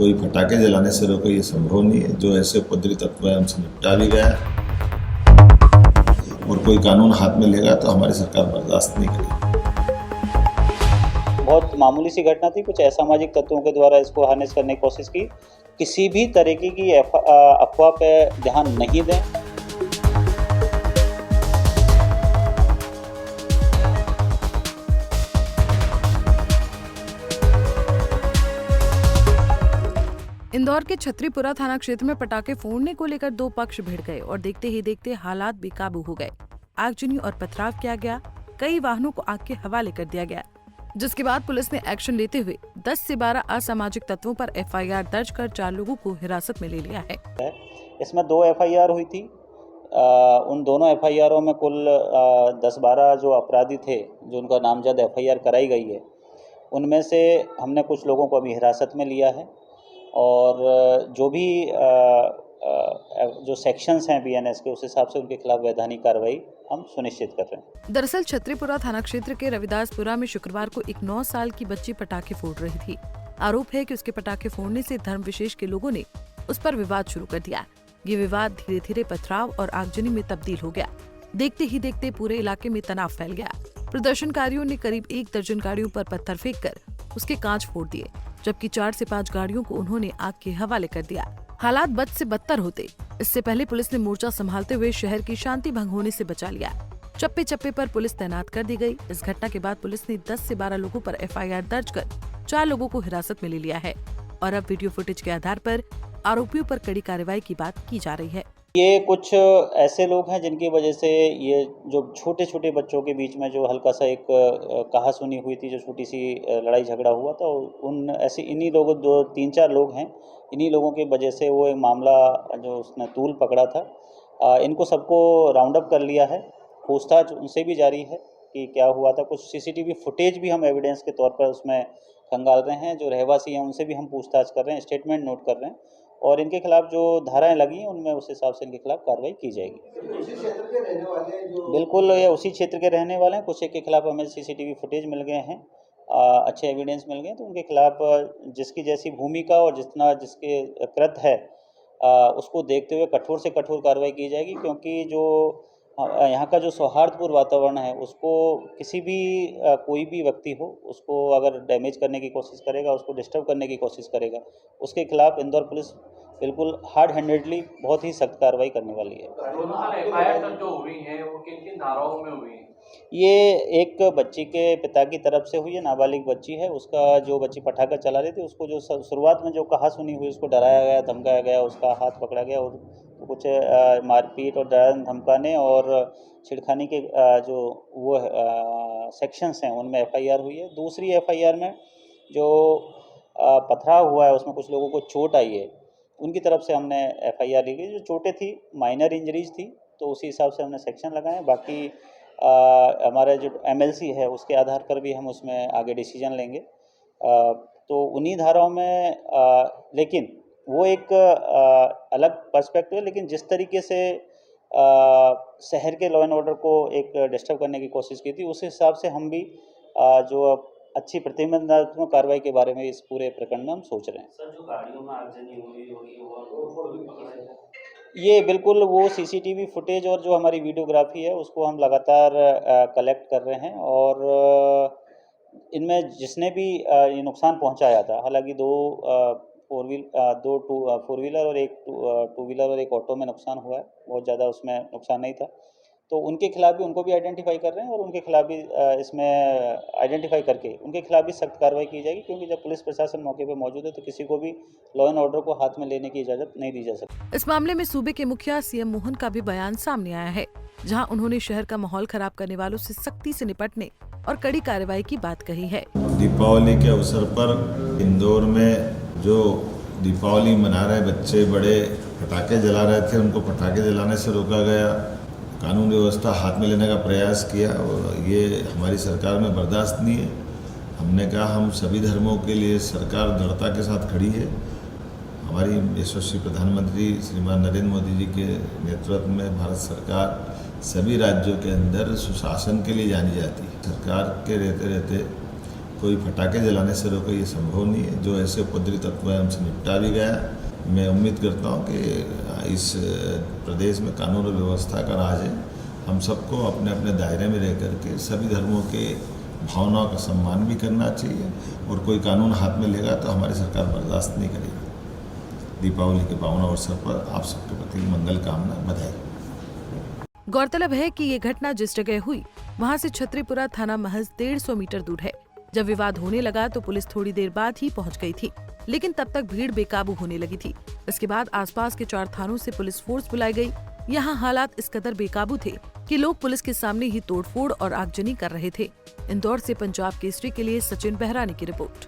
कोई पटाखे जलाने से रोके, ये संभव नहीं है। जो ऐसे उपद्रवी तत्व है उनसे निपटा भी गया और कोई कानून हाथ में लेगा तो हमारी सरकार बर्दाश्त नहीं करेगी। बहुत मामूली सी घटना थी, कुछ असामाजिक तत्वों के द्वारा इसको हार्नेस करने की कोशिश की। किसी भी तरीके की अफवाह पे ध्यान नहीं दें। इंदौर के छतरीपुरा थाना क्षेत्र में पटाखे फोड़ने को लेकर दो पक्ष भिड़ गए और देखते ही देखते हालात बेकाबू हो गए। आगजनी और पथराव किया गया, कई वाहनों को आग के हवाले कर दिया गया, जिसके बाद पुलिस ने एक्शन लेते हुए 10 से 12 असामाजिक तत्वों पर FIR दर्ज कर 4 लोगों को हिरासत में ले लिया है। इसमें 2 FIR हुई थी। उन दोनों FIRों में कुल 10-12 जो अपराधी थे, जो उनका नामजद FIR कराई गई है, उनमें से हमने कुछ लोगों को अभी हिरासत में लिया है और जो भी जो सेक्शंस हैं BNS के, उस हिसाब से उनके खिलाफ वैधानिक कार्रवाई हम सुनिश्चित कर रहे हैं। दरअसल छतरीपुरा थाना क्षेत्र के रविदासपुरा में शुक्रवार को एक 9 साल की बच्ची पटाखे फोड़ रही थी। आरोप है कि उसके पटाखे फोड़ने से धर्म विशेष के लोगों ने उस पर विवाद शुरू कर दिया। ये विवाद धीरे धीरे पथराव और आगजनी में तब्दील हो गया। देखते ही देखते पूरे इलाके में तनाव फैल गया। प्रदर्शनकारियों ने करीब 1 दर्जन गाड़ियों पर पत्थर फेंक कर उसके कांच फोड़ दिए, जबकि 4 से 5 गाड़ियों को उन्होंने आग के हवाले कर दिया। हालात बद से बदतर होते, इससे पहले पुलिस ने मोर्चा संभालते हुए शहर की शांति भंग होने से बचा लिया। चप्पे चप्पे पर पुलिस तैनात कर दी गई। इस घटना के बाद पुलिस ने 10 से 12 लोगों पर FIR दर्ज कर 4 लोगों को हिरासत में ले लिया है और अब वीडियो फुटेज के आधार पर आरोपियों पर कड़ी कार्रवाई की बात की जा रही है। ये कुछ ऐसे लोग हैं जिनकी वजह से ये जो छोटे छोटे बच्चों के बीच में जो हल्का सा एक कहासुनी हुई थी, जो छोटी सी लड़ाई झगड़ा हुआ था, उन ऐसे इन्हीं लोगों 2-3-4 लोग हैं, इन्हीं लोगों की वजह से वो एक मामला जो उसने तूल पकड़ा था, इनको सबको राउंड अप कर लिया है। पूछताछ उनसे भी जारी है कि क्या हुआ था। कुछ CCTV फुटेज भी हम एविडेंस के तौर पर उसमें खंगाल रहे हैं। जो रहवासी हैं उनसे भी हम पूछताछ कर रहे हैं, स्टेटमेंट नोट कर रहे हैं और इनके खिलाफ जो धाराएं लगी हैं उनमें उस हिसाब से इनके खिलाफ कार्रवाई की जाएगी। उसी क्षेत्र के रहने वाले हैं जो बिल्कुल, ये उसी क्षेत्र के रहने वाले हैं। कुछ एक के खिलाफ हमें CCTV फुटेज मिल गए हैं, अच्छे एविडेंस मिल गए, तो उनके खिलाफ जिसकी जैसी भूमिका और जितना जिसके कृत है उसको देखते हुए कठोर से कठोर कार्रवाई की जाएगी। क्योंकि जो यहाँ का जो सौहार्दपूर्ण वातावरण है उसको किसी भी कोई भी व्यक्ति हो, उसको अगर डैमेज करने की कोशिश करेगा, उसको डिस्टर्ब करने की कोशिश करेगा, उसके खिलाफ इंदौर पुलिस बिल्कुल हार्ड हैंडेडली बहुत ही सख्त कार्रवाई करने वाली है। FIR जो हुई हैं वो किन किन धाराओं में हुई हैं? ये एक बच्ची के पिता की तरफ से हुई है, नाबालिग बच्ची है। उसका जो बच्ची पटाखा चला रही थी, उसको जो शुरुआत में जो कहासुनी हुई, उसको डराया गया, धमकाया गया, उसका हाथ पकड़ा गया और कुछ मारपीट और डराने धमकाने और छिड़खानी के जो वो सेक्शंस हैं उनमें FIR हुई है। दूसरी FIR में जो पथराव हुआ है उसमें कुछ लोगों को चोट आई है, उनकी तरफ से हमने FIR ली गई। जो चोटें थी माइनर इंजरीज थी, तो उसी हिसाब से हमने सेक्शन लगाए। बाकी हमारा जो MLC है उसके आधार पर भी हम उसमें आगे डिसीजन लेंगे। तो उन्हीं धाराओं में लेकिन वो एक अलग पर्सपेक्टिव है, लेकिन जिस तरीके से शहर के लॉ एंड ऑर्डर को एक डिस्टर्ब करने की कोशिश की थी, उस हिसाब से हम भी जो अच्छी प्रतिबंधात्मक कार्रवाई के बारे में इस पूरे प्रकरण में हम सोच रहे हैं। सर, जो गाड़ियों में आगजनी हुई होगी वो ये बिल्कुल वो CCTV फुटेज और जो हमारी वीडियोग्राफी है उसको हम लगातार कलेक्ट कर रहे हैं और इनमें जिसने भी ये नुकसान पहुंचाया था, हालांकि 2 4 व्हीलर और एक 2 व्हीलर और एक ऑटो में नुकसान हुआ है, बहुत ज़्यादा उसमें नुकसान नहीं था। तो उनके खिलाफ भी, उनको भी आइडेंटिफाई कर रहे हैं और उनके खिलाफ भी इसमें आइडेंटिफाई करके उनके खिलाफ भी सख्त कार्रवाई की जाएगी। क्योंकि जब पुलिस प्रशासन मौके पर मौजूद है तो किसी को भी लॉ एंड ऑर्डर को हाथ में लेने की इजाज़त नहीं दी जा सकती। इस मामले में सूबे के मुखिया CM मोहन का भी बयान सामने आया है, जहां उन्होंने शहर का माहौल खराब करने वालों से सख्ती से निपटने और कड़ी कार्रवाई की बात कही है। दीपावली के अवसर पर इंदौर में जो दीपावली मना रहे बच्चे बड़े पटाखे जला रहे थे, उनको पटाखे जलाने से रोका गया, कानून व्यवस्था हाथ में लेने का प्रयास किया और ये हमारी सरकार में बर्दाश्त नहीं है। हमने कहा हम सभी धर्मों के लिए सरकार दृढ़ता के साथ खड़ी है। हमारी यशस्वी प्रधानमंत्री श्रीमान नरेंद्र मोदी जी के नेतृत्व में भारत सरकार सभी राज्यों के अंदर सुशासन के लिए जानी जाती है। सरकार के रहते रहते कोई पटाखे जलाने से रोके, ये संभव नहीं है। जो ऐसे उपद्रवी तत्व है उनसे निपटा भी गया। मैं उम्मीद करता हूँ कि इस प्रदेश में कानून और व्यवस्था का राज है। हम सबको अपने अपने दायरे में रह करके सभी धर्मों के भावनाओं का सम्मान भी करना चाहिए, और कोई कानून हाथ में लेगा तो हमारी सरकार बर्दाश्त नहीं करेगी। दीपावली के पावन अवसर पर आप सबके प्रति मंगल कामना, बधाई। गौरतलब है कि ये घटना जिस जगह हुई वहां से छतरीपुरा थाना महज 150 मीटर दूर है। जब विवाद होने लगा तो पुलिस थोड़ी देर बाद ही पहुंच गई थी, लेकिन तब तक भीड़ बेकाबू होने लगी थी। इसके बाद आसपास के 4 थानों से पुलिस फोर्स बुलाई गई। यहाँ हालात इस कदर बेकाबू थे कि लोग पुलिस के सामने ही तोड़फोड़ और आगजनी कर रहे थे। इंदौर से पंजाब केसरी के लिए सचिन बहरानी की रिपोर्ट।